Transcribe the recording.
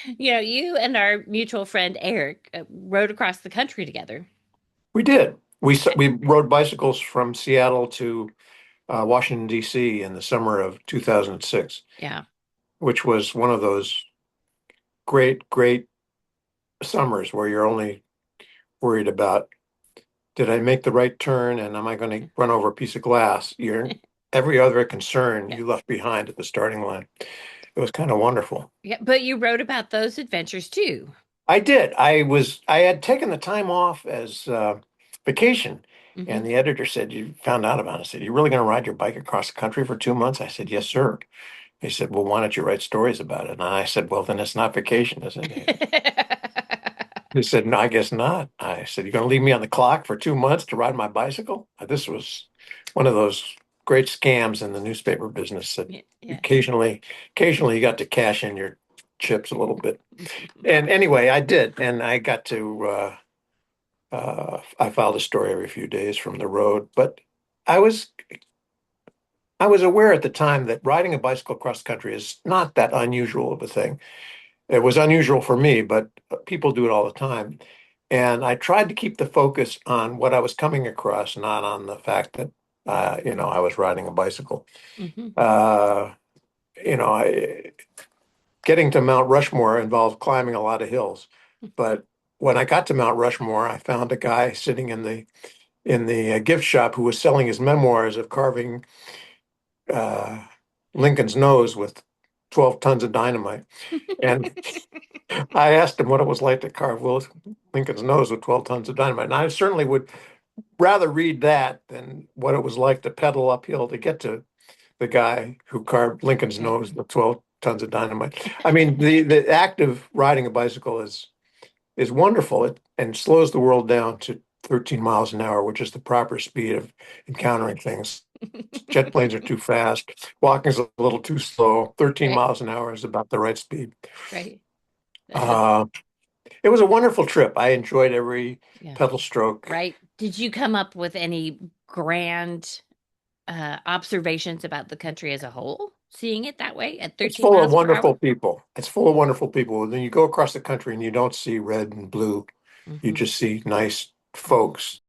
You and our mutual friend Eric rode across the country together. We did. We rode bicycles from Seattle to Washington, D.C. in the summer of 2006, Yeah. which was one of those great summers where you're only worried about, did I make the right turn and am I going to run over a piece of glass? Every other concern Yeah. you left behind at the starting line. It was kind of wonderful. Yeah, but you wrote about those adventures too. I did. I had taken the time off as vacation, Hmm. and the editor said, "You found out about it." I said, "You really going to ride your bike across the country for 2 months?" I said, "Yes, sir." He said, "Well, why don't you write stories about it?" And I said, "Well, then it's not vacation, is it?" He said, "No, I guess not." I said, "You're going to leave me on the clock for 2 months to ride my bicycle?" This was one of those great scams in the newspaper business that Yeah, yeah. occasionally you got to cash in your chips a little bit. And anyway, I did, and I got to. I filed a story every few days from the road, but I was I was aware at the time that riding a bicycle across country is not that unusual of a thing. It was unusual for me, but people do it all the time. And I tried to keep the focus on what I was coming across, not on the fact that I was riding a bicycle. Hmm. Uh, getting to Mount Rushmore involved climbing a lot of hills, but when I got to Mount Rushmore, I found a guy sitting in the gift shop who was selling his memoirs of carving uh, Lincoln's nose with 12 tons of dynamite. And I asked him what it was like to carve Lincoln's nose with 12 tons of dynamite. And I certainly would rather read that than what it was like to pedal uphill to get to the guy who carved Lincoln's Yeah. nose with 12 tons of dynamite. I mean, the act of riding a bicycle is wonderful. It and slows the world down to 13 miles an hour, which is the proper speed of encountering things. Jet planes are too fast. Walking is a little too slow. 13 Right, miles an hour is about the right speed. right. Uh, it was a wonderful trip. I enjoyed every Yeah, pedal stroke. right. Did you come up with any grand observations about the country as a whole, seeing it that way at It's 13 full of miles per hour? wonderful people. It's full of wonderful people. Then you go across the country and you don't see red and blue. You Hmm. just see nice Hmm. folks